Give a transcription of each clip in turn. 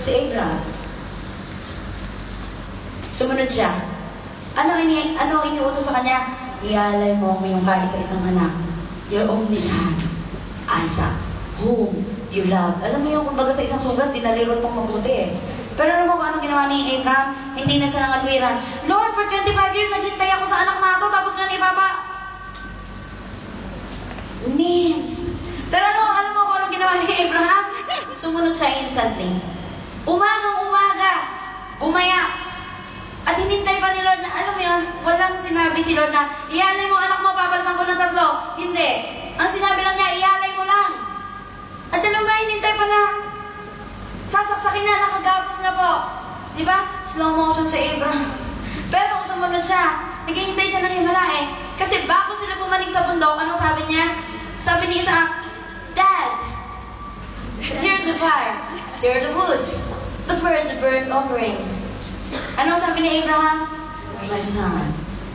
Si Abraham. Sumunod siya. Ano iniutos sa kanya? Ialay mo ang iyong kaisa-isang anak, your only son, Isaac, whom you love. Alam mo yung kumbaga sa isang sugat, dinalirot mong mabuti eh. Pero alam mo kung anong ginawa ni Abraham? Hindi na siya nangatwiran. Lord, for 25 years, naghintay ako sa anak na ito, tapos nga ni Papa. Man. Pero alam mo kung anong ginawa ni Abraham? Sumunod siya instantly. Umagang-umaga, gumayak. At hinintay pa ni Lord na, alam mo yun, walang sinabi si Lord na, ialay mo anak mo, papalitan ko ng 3. Hindi. Ang sinabi lang niya, ialay mo lang. At alam ba, hinintay pa na. Sasaksakin na, nakagapos na po. Diba? Slow motion si Abraham. Pero kung sumunod siya, naghihintay siya ng himala eh. Kasi bago sila pumanig sa bundok, anong sabi niya? Sabi ni Isaac, Dad, here's the fire, here are the woods, but where is the burnt offering? Ano sabi ni Abraham? My son,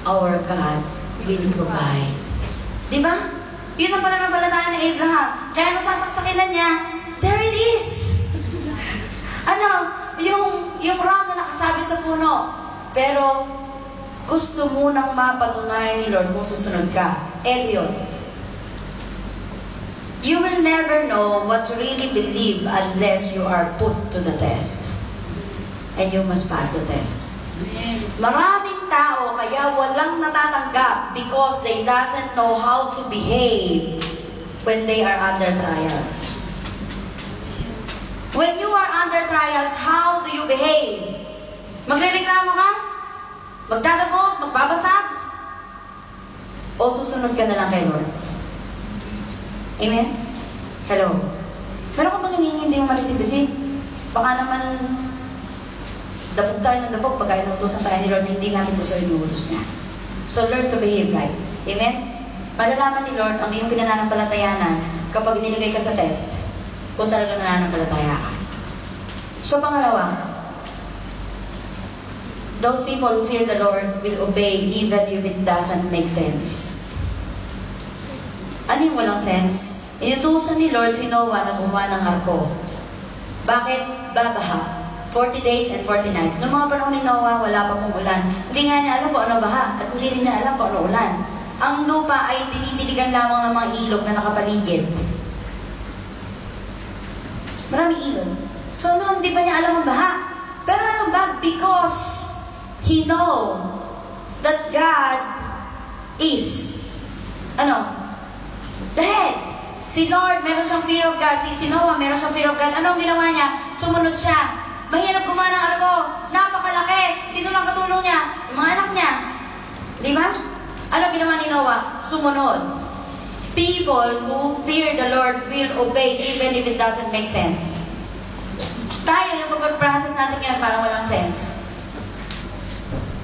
our God will provide. Diba? Yun ang pananampalataya ni Abraham. Kaya nung sasaksakinan niya, there it is. Yung ram na nakasabit sa puno. Pero, gusto munang mapatunayan ni Lord kung susunod ka. Eto yun. You will never know what you really believe unless you are put to the test. And you must pass the test. Maraming tao kaya walang natatanggap because they doesn't know how to behave when they are under trials. When you are under trials, how do you behave? Magrereklamo ka? Magdadabog? Magbabasag? O susunod ka na lang kay Lord? Amen? Hello? Meron ka bang hindi mo marisip-isip? Baka naman dapog tayo ng dapog pagka inuutosan tayo ni Lord na hindi natin gusto inuutos niya. So learn to behave right. Amen? Malalaman ni Lord ang iyong pinananampalatayanan kapag inilagay ka sa test kung talaga nananampalataya ka. So pangalawa, those people who fear the Lord will obey even if it doesn't make sense. Ano yung walang sense? Inutusan ni Lord si Noah na gumawa ng arko. Bakit? Babaha. 40 days and 40 nights. Noong mga panahon ni Noah, wala pa pong ulan. Hindi nga niya alam kung ano baha at hindi rin niya alam kung ano ulan. Ang lupa ay dinidiligan lamang ng mga ilog na nakapaligid. Maraming ilog. So noon, hindi pa niya alam ang baha. Pero ano ba? Because he know that God is the head. Si Lord, meron siyang fear of God. Si Noah, meron siyang fear of God. Anong ginawa niya? Sumunod siya. Mahirap gumawa ng arko. Napakalaki. Sino lang katulong niya? Yung mga anak niya. Di ba? Ano ginawa ni Noah? Sumunod. People who fear the Lord will obey even if it doesn't make sense. Tayo, yung pag-process natin yan, parang walang sense.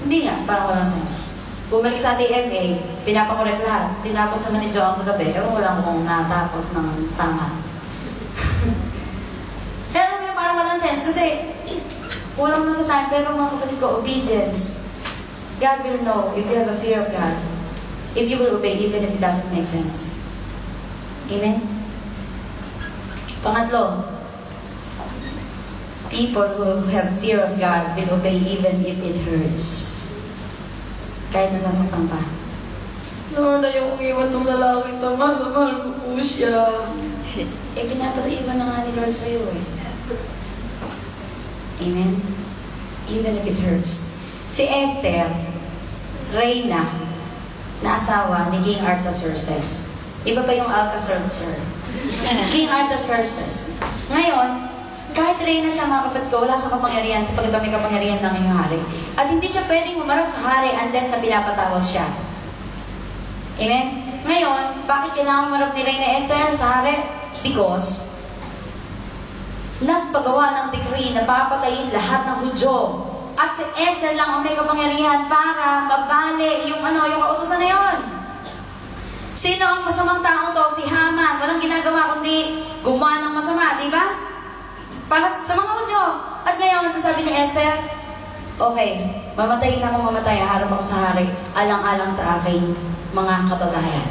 Hindi nga, parang walang sense. Bumalik sa TMA, pinapakorek lahat. Tinapos naman ni Joe ang kagabi. Ewan ko lang kung natapos ng tama. Pero alam mo, parang walang sense. Kasi, kulang na sa time. Pero mga kapatid ko, obedience. God will know if you have a fear of God. If you will obey, even if it doesn't make sense. Amen? Pangatlo, people who have fear of God will obey even if it hurts. Kahit nasasaktan pa. Lord, ayaw kong iwan itong lalaki ito. Mahal ko po siya. Pinapataiwan na nga ni Lord sa'yo eh. Amen? Even if it hurts. Si Esther, Reyna, na asawa ni King Artaxerxes. Iba pa yung Alcacercer. King Artaxerxes. Ngayon, kahit reyna siya, mga kapatid ko, wala sa kapangyarihan sapagkat may kapangyarihan ng iyong hari. At hindi siya pwedeng humarap sa hari unless na pinapatawag siya. Amen? Ngayon, bakit kailangan humarap ni Reyna Esther sa hari? Because nagpagawa ng decree na papatayin lahat ng Hudyo. At si Esther lang ang may kapangyarihan para mabali yung kautusan na yun. Sino ang masamang taong to? Si Haman. Walang ginagawa kundi gumawa ng masama, di ba? Para sa mga Hudyo. At ngayon, sabi ni Esther, okay, mamatayin ako, harap ako sa hari, alang-alang sa aking mga kababayan.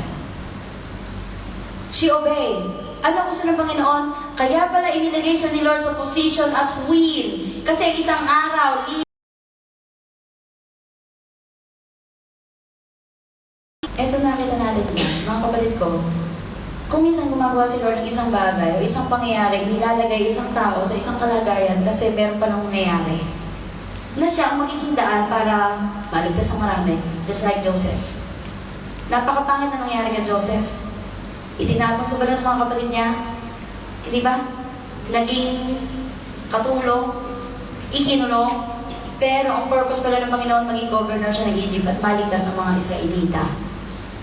She obeyed. Ano gusto ng Panginoon? Kaya pala inilagay siya ni Lord sa position as will. Kasi isang araw, eto nakita natin dyan, mga kapatid ko. Kung minsan gumagawa si Lord ng isang bagay o isang pangyayari, nilalagay isang tao sa isang kalagayan kasi meron pa nang nangyayari na siya ang magiging daan para maligtas ang marami, just like Joseph. Napakapangit na nangyari kay Joseph. Itinapon sa balon ng mga kapatid niya. Hindi ba? Naging katulong, ikinulong, pero ang purpose pala ng Panginoon maging governor siya ng Egypt at maligtas ang mga Israelita.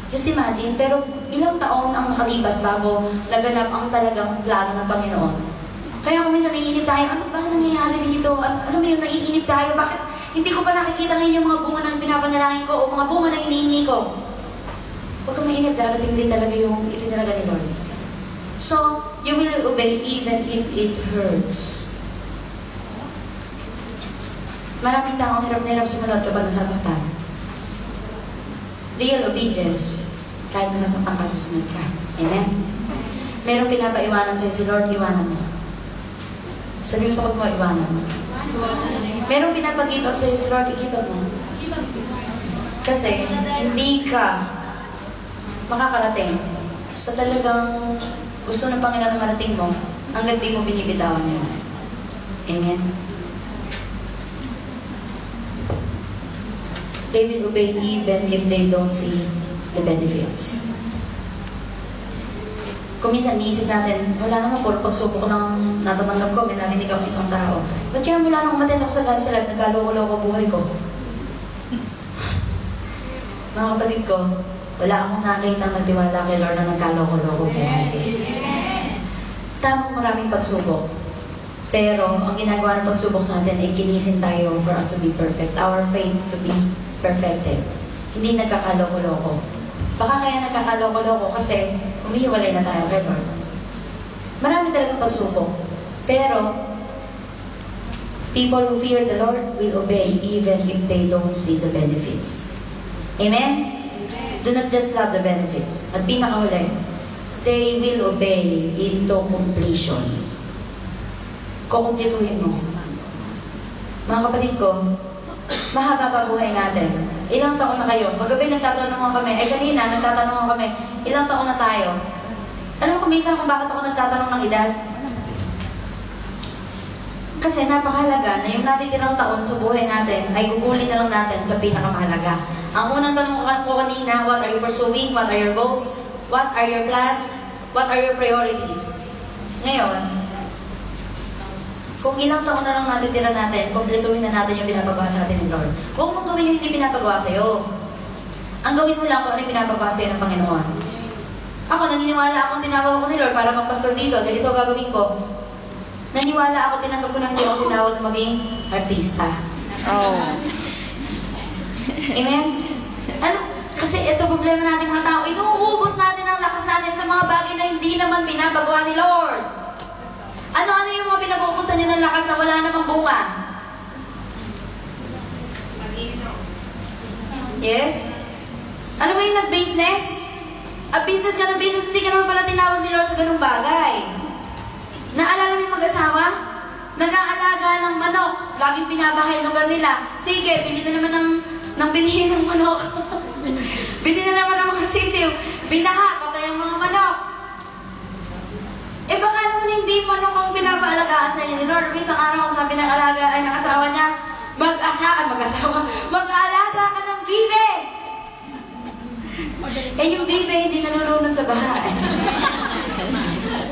Just imagine, pero ilang taon ang nakalipas bago naganap ang talagang plano ng Panginoon. Kaya kung minsan naiinip tayo, ano ba nangyayari dito? Ano mo yung naiinip tayo? Bakit hindi ko pa nakikita ngayon yung mga bunga ng pinapanalangin ko o mga bunga na hinihingi ko? Huwag kang mainip, darating din talaga yung itinalaga ni Lord. So, you will obey even if it hurts. Maraming taong hirap na hirap sumunod kapag nasasaktan. Real obedience, kahit nasasaktan ka, susunod ka. Amen? Merong pinapaiwanan sa'yo si Lord, iwanan mo. Sabi mo sa mo, iwanan mo. Merong pinapag-give up sa'yo si Lord, i-give up mo. Kasi, hindi ka makakarating sa talagang gusto ng Panginoon na marating mo hanggang di mo binibitawan yun. Amen? They will obey even if they don't see the benefits. Kung minsan niisip natin, wala naman, puro pagsubok lang natatanggap ko, may narinig ako isang tao. Ba't kaya mula nung umattend ako sa God's Life, nagkaloko-loko buhay ko? Mga kapatid ko, wala akong nakitang nagtiwala kay Lord na nagkaloko-loko buhay. Tamang maraming pagsubok. Pero, ang ginagawa ng pagsubok sa atin ay kinisin tayo for us to be perfect. Our faith to be perfected. Hindi nagkakaloko-loko. Baka kaya nagkakaloko-loko kasi humihiwalay na tayo kay Lord. Marami talagang pagsubok. Pero, people who fear the Lord will obey even if they don't see the benefits. Amen? Do not just love the benefits. At pinakahuli, they will obey into completion. Kukumplituhin mo. Mga kapatid ko, mahaba pa buhay natin. Ilang taon na kayo? Kagabi nagtatanong kami, kanina nagtatanong kami, ilang taon na tayo? Alam mo minsan kung bakit ako nagtatanong ng edad? Kasi napakahalaga na yung natitirang taon sa buhay natin ay gugulin na lang natin sa pinakamahalaga. Ang unang tanong ko kanina, what are you pursuing? What are your goals? What are your plans? What are your priorities? Ngayon, kung ilang taon na lang natitira natin, kumpletuhin na natin yung pinapagawa sa atin ng Lord. Huwag mong gawin yung hindi pinapagawa sa'yo. Ang gawin mo lang kung ano yung pinapagawa sa'yo ng Panginoon. Ako, naniniwala akong tinawag ko ni Lord para magpastor dito, dahil ito gagawin ko. Naniwala ako, tinanggap ko na hindi ako tinawag na maging artista. Oh. Amen? Ano? Kasi ito problema natin mga tao, inuubos natin ang lakas natin sa mga bagay na hindi naman pinapagawa ni Lord. Ano-ano yung mga pinag-uubusan nyo ng lakas na wala namang bunga? Yes? Ano ba yung nag-business? Business ka ng business, hindi ka naman pala tinawag ni Lord sa ganung bagay. Naalala mo yung mag-asawa? Nag-aalaga ng manok. Laging binabahay yung lugar nila. Sige, bili na naman ng bilihin ng manok. Bili na naman ng mga sisiw. Binaha, patay ang mga manok. Baka naman hindi manok ang pinapaalagaan sa inyo ni Lord. Isang araw, sabi ng alaga ay ng asawa niya, mag-aalaga ka ng bibe. Yung bibe hindi nalulunod sa bahay.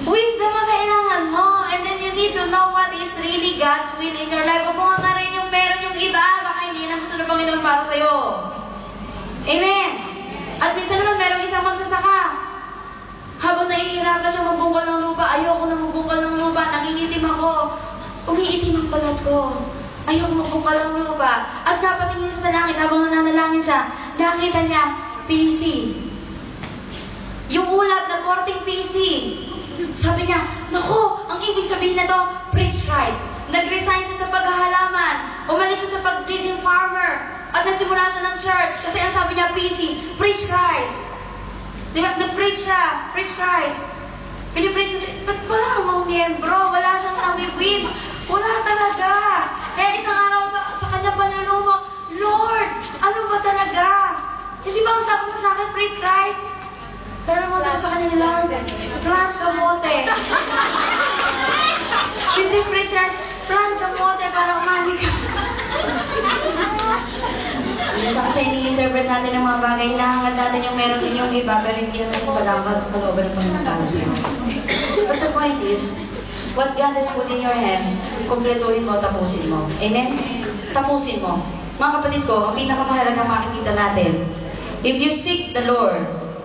Wisdom ang kailangan mo. And then you need to know what is really God's will in your life. O kung nga rin yung meron yung iba, baka hindi na gusto ng Panginoon para sa'yo. Amen. At minsan naman merong isang magsasaka. Habang nahihirapan siya magbungkal ng lupa, ayoko na magbungkal ng lupa, nangingitim ako. Umiitim ang balat ko. Ayoko magbungkal ng lupa. At napatingin siya sa langit habang nananalangin siya. Nakita niya, PC. Yung ulap na korting PC. Sabi niya, naku, ang ibig sabihin na to, preach Christ. Nag-resign siya sa paghahalaman. Umalis siya sa pagiging farmer. At nasimula siya ng church. Kasi ang sabi niya, PC, preach Christ. Diba? Nag-preach siya. Preach Christ. Pinipraise siya, ba't wala kang mga miyembro? Wala siyang nawibwib. Wala talaga. Kaya isang araw sa kanya panulumo, Lord, ano ba talaga? Hindi ba ang sabi mo sa akin, praise Christ? Pero mo sabi sa kanya ni Lord, plant kamote. Hindi praise Christ, plant kamote para umani ka. Minsan kasi ini-interpret natin ang mga bagay, hinahangad natin yung meron din yung iba, pero hindi naman yung pala kalooban ng Panginoon para sa'yo. But the point is, what God has put in your hands, kumpletuhin mo, tapusin mo. Amen? Tapusin mo. Mga kapatid ko, ang pinakamahalagang makikita natin, if you seek the Lord,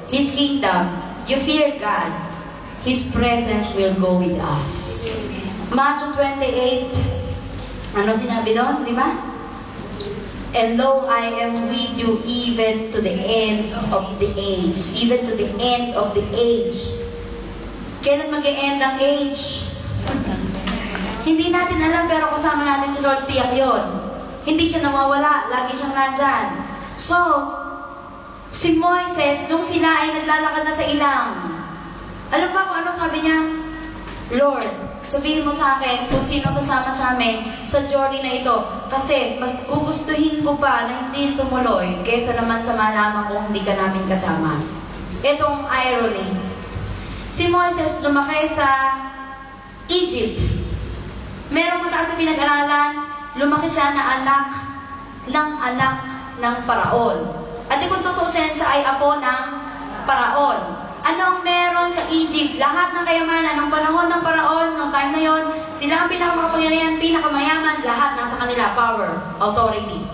His kingdom, you fear God, His presence will go with us. Matthew 28, ano sinabi doon, di ba? And lo, I am with you even to the ends of the age. Even to the end of the age. Kailan mag-e-end ang age? Hindi natin alam, pero kasama natin si Lord, tiyak yun. Hindi siya nawawala, lagi siyang nandyan. So, si Moises, nung sila ay naglalakad na sa ilang, alam ba kung ano sabi niya? Lord, sabihin mo sa akin kung sino sasama sa amin sa journey na ito. Kasi mas gugustuhin ko pa na hindi tumuloy kaysa naman sa malaman kung hindi ka namin kasama. Itong irony. Si Moises lumaki sa Egypt. Merong mataas na pinag-aralan, lumaki siya na anak ng Paraon. At kung tutusin, siya ay apo ng Paraon. Ano ang meron sa Egypt? Lahat ng kayamanan ng panahon ng Paraon, ng time na yon, sila ang pinakamakapangyarihan, pinakamayaman, lahat nasa kanila, power, authority.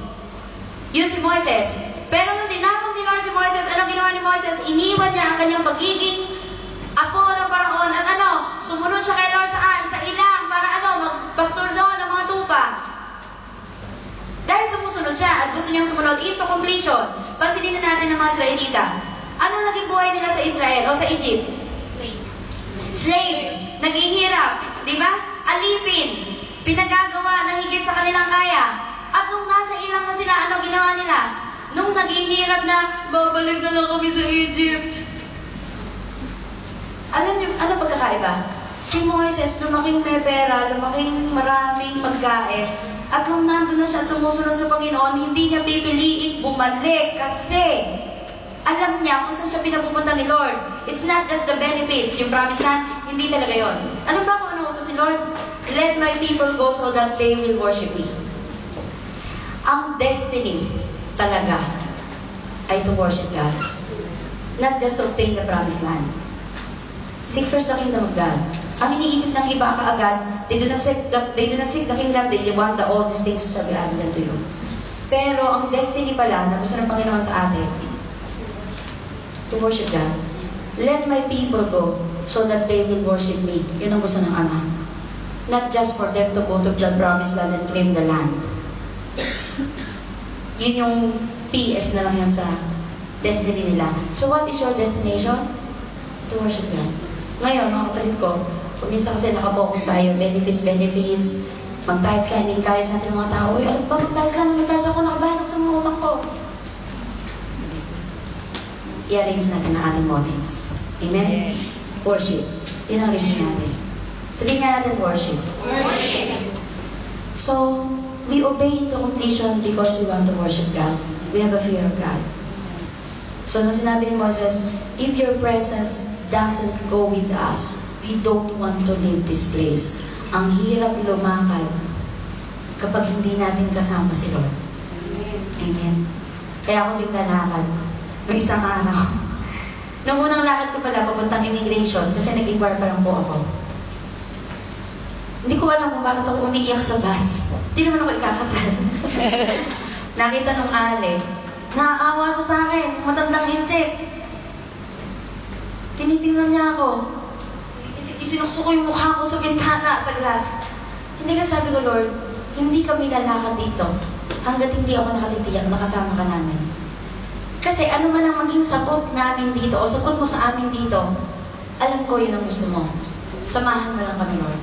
Yun si Moises. Pero nung tinapos ni Lord si Moises, anong ginawa ni Moises? Iniwan niya ang kanyang pagiging apo ng Paraon at sumunod siya kay Lord saan? Sa ilang, para magpastor doon ng mga tupa. Dahil sumusunod siya at gusto niyang sumunod into completion, pansinin na natin ng mga Israelita. Ano naging buhay nila sa Israel o sa Egypt? Slave. Naghihirap. Di ba? Alipin. Pinagagawa na higit sa kanilang kaya. At nung nasa ilang na sila, ano ginawa nila? Nung naghihirap na, babalik na lang kami sa Egypt. Alam niyo, ano pagkakaiba? Si Moises, lumaking may pera, lumaking maraming pagkain. At nung nandun na siya at sumusunod sa Panginoon, hindi niya pipiliin bumalik kasi alam niya kung saan siya pinapupunta ni Lord. It's not just the benefits, yung promise land, hindi talaga yon. Ano ba kung ano utos si Lord? Let my people go so that they will worship me. Ang destiny talaga ay to worship God. Not just to obtain the promised land. Seek first the kingdom of God. Ang iniisip ng iba kaagad, they do not seek the kingdom, they want the all these things shall be added unto you. Pero ang destiny pala na gusto ng Panginoon sa atin, to worship God. Let my people go so that they will worship me. Yun ang gusto ng Ama. Not just for them to go to the promised land and claim the land. Yun yung PS na lang yun sa destiny nila. So what is your destination? To worship God. Ngayon, mga kapatid ko, kung minsan kasi nakapokus tayo, benefits, mag-tithes ka, in-encourage natin ng mga tao, uy, alam ba, mag-tithes ako, nakabayad ako sa mga utang ko. I-arrange natin ang ating motives. Amen? Yes. Worship. Yun ang reason natin. Sabihin nga natin worship. Worship. So, we obey into completion because we want to worship God. We have a fear of God. So, nung sinabi ni Moses, if your presence doesn't go with us, we don't want to leave this place. Ang hirap lumakad kapag hindi natin kasama si Lord. Amen. Kaya ako din nalakad. May isang araw. Nung unang lakad ko pala, papuntang immigration, kasi nag-inquire pa lang po ako. Hindi ko alam kung bakit ako umiiyak sa bus. Hindi naman ako ikakasal. Nakita nung ale, naaawa siya sa akin, matandang incheck. Tinitingnan niya ako. Isinukso ko yung mukha ko sa bintana, sa glass. Hindi ka sabi ko, Lord, hindi kami lalakad dito hanggat hindi ako nakatitiyak, nakasama ka namin. Kasi ano man ang maging sagot namin dito o sagot mo sa amin dito, alam ko yun ang gusto mo. Samahan mo lang kami, Lord.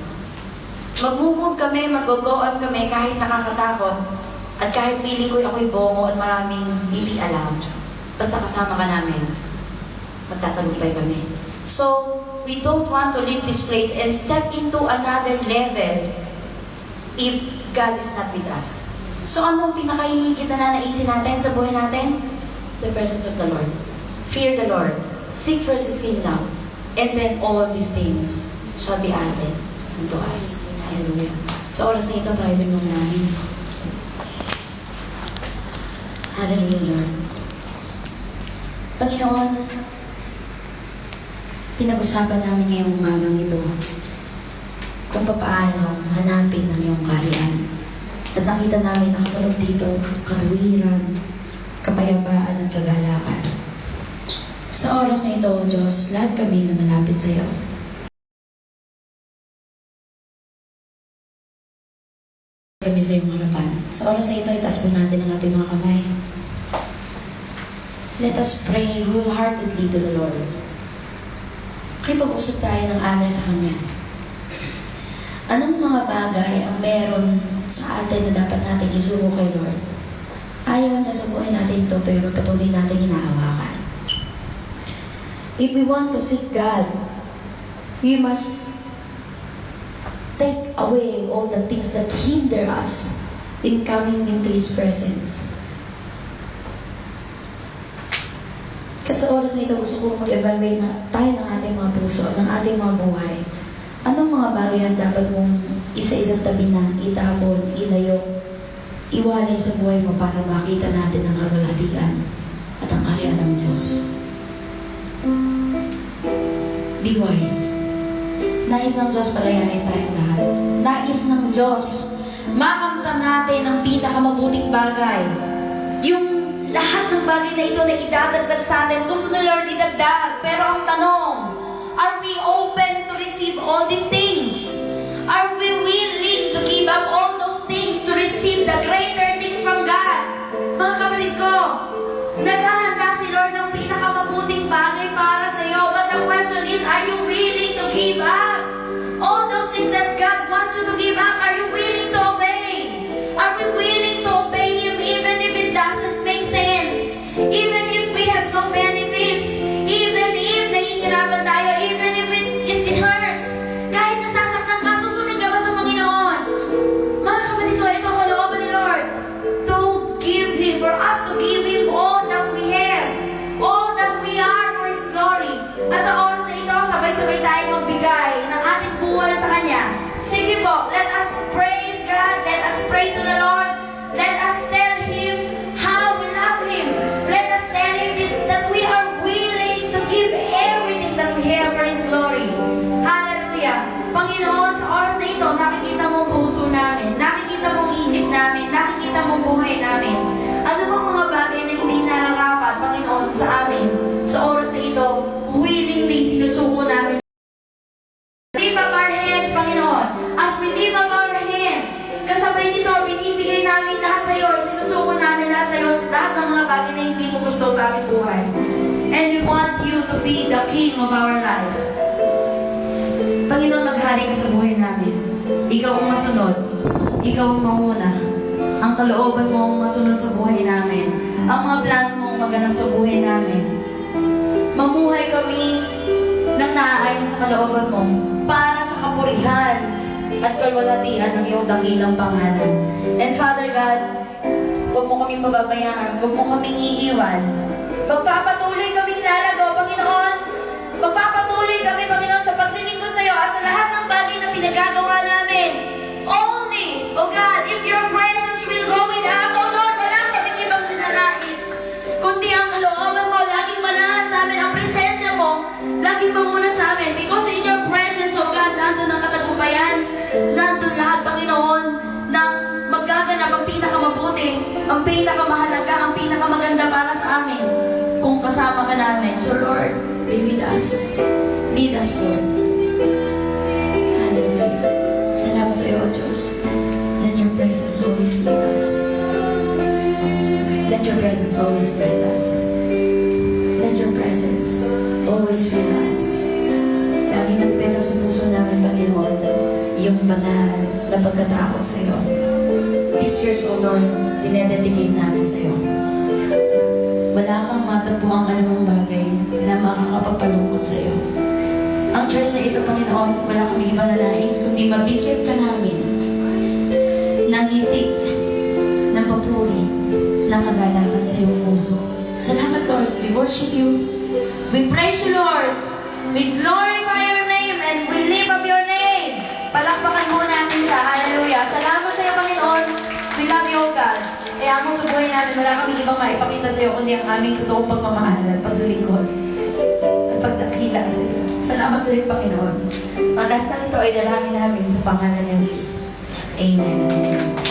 Mag-move kami, mag-go on kami kahit nakakatakot at kahit feeling ko ako'y bongo at maraming hindi alam. Basta kasama ka namin, magtatagumpay kami. So, we don't want to leave this place and step into another level if God is not with us. So anong pinakahigit na nanaisin natin sa buhay natin? The presence of the Lord. Fear the Lord. Seek first His kingdom. And then all these things shall be added unto us. Hallelujah. Sa oras na ito, tayo binungahin. Hallelujah, Lord. Panginoon, pinag-usapan namin ngayong umagang ito kung paano hanapin ang iyong kaharian. At nakita namin nakapanog dito katuwiran, kapayapaan at kagalakan. Sa oras na ito, O Diyos, lahat kami na malapit sa iyo. Kami sa iyong harapan. Sa oras na ito, itaas po natin ang ating mga kamay. Let us pray wholeheartedly to the Lord. Kaya pag-usap tayo ng alay sa Kanya. Anong mga bagay ang meron sa atin na dapat natin isugo kay Lord? Ayaw na sa buhay natin ito, pero patuloy natin hinahawakan. If we want to seek God, we must take away all the things that hinder us in coming into His presence. Kasi sa oras na ito, gusto ko mag-evaluate na tayo ng ating mga puso, ng ating mga buhay. Anong mga bagay ang dapat mong isa-isang tabi na, itapon, ilayo, iwalay sa buhay mo para makita natin ang kagalatian at ang kaharian ng Diyos. Be wise. Nais ng Diyos palayain tayong lahat. Nais ng Diyos makamtan natin ang pinakamabuting bagay. Yung lahat ng bagay na ito na idadagdag sa atin, gusto na Lord idagdag. Pero ang tanong, are we open to receive all these things? Are we willing to give up all those things to receive the greater things from God? Mga kapatid ko, naghahanda si Lord ng pinakamabuting bagay para sa iyo. But the question is, are you willing to give up all those things that God wants you to give up? Are you willing to obey? Are we willing to obey Him even if it doesn't make sense? Even if we have no benefits? Even if nahihirapan tayo? Even if it hurts? Kahit nasasaktan ka, susunod ka ba sa Panginoon? Mga kapatid ko, ito ang kalooban ni Lord. To give Him, for us to give Him all that we have. All that we are for His glory. At sa oras na ito, sabay-sabay tayo magbigay ng ating buhay sa Kanya. Sige po, let us praise God. Let us pray to the Lord. Let us tell Him how we love Him. Let us tell Him that we are willing to give everything that we have for His glory. Hallelujah. Panginoon, sa oras na ito, nakikita mo ang puso namin. Nakikita mo ang isip namin. Nakikita mo ang buhay namin. Ano bang mga bagay na hindi nararapat, Panginoon, sa amin? Sa oras na ito, willingly sinusuko namin. Lift up our hands, Panginoon. As we lift up our hands, kasabay nito, binibigay namin lahat sa iyo. Sinusuko namin lahat sa iyo sa lahat ng mga bagay na hindi mo gusto sa aming buhay. And we want you to be the King of our life. Panginoon, maghari ka sa buhay namin. Ikaw ang masunod. Ikaw ang mauna. Ang kalooban mo ang masunod sa buhay namin. Ang mga plano mo ang maganap sa buhay namin. Mamuhay kami ng naaayon sa kalooban mo para sa kapurihan at kalwalhatian ng iyong dakilang pangalan. And Father God, huwag mo kaming pababayaan, huwag mo kaming iiwan. Magpapatuloy kaming lalago, Panginoon. Magpapatuloy kami, Panginoon, sa paglilingkod sa iyo at sa lahat ng bagay na pinagagawa namin. Only, O God, if your presence will go with us, O Lord, wala kaming ibang ninanais. Kundi ang kalooban mo, laging manahan sa amin. Ang presensya mo, laging mamuna sa amin. Because in your presence, O God, nandun ang katagumpayan. Nandun lahat, Panginoon, ng magaganap ang pinakamabuti, ang pinakamahalaga, ang pinakamaganda para sa amin. Kung kasama ka namin. So Lord, be with us. Lead us, Lord. Hallelujah. Salamat sa iyo, O Diyos. Let your presence always lead us. Let your presence always guide us. Let your presence always fill us. Lagi matipero sa puso namin, Panginoon, yung banal na pagkatakot sa iyo. These years, O Lord, dinededicate namin sa iyo. Wala kang matagpuang anumang bagay na makakapagpalungkot sa iyo. Ang church na ito, Panginoon, wala kami ibang nais, kundi mabigyan ka namin ng hitik, ng papuri, ng kagalakan sa iyong puso. Salamat, Lord. We worship you. We praise you, Lord. We glorify your name and we lift up your name. Palakpakan mo natin siya. Hallelujah. Salamat sa iyo, Panginoon. We love you, O God. Kaya mo sa buhay namin, wala kami ibang maipakita sa iyo kundi ang aming totoong pagmamahal at paglilingkod at pagdakila sa iyo. Salamat sa iyo, Panginoon. Ang lahat ng ito ay dalangin namin sa pangalan ng Jesus. Amen.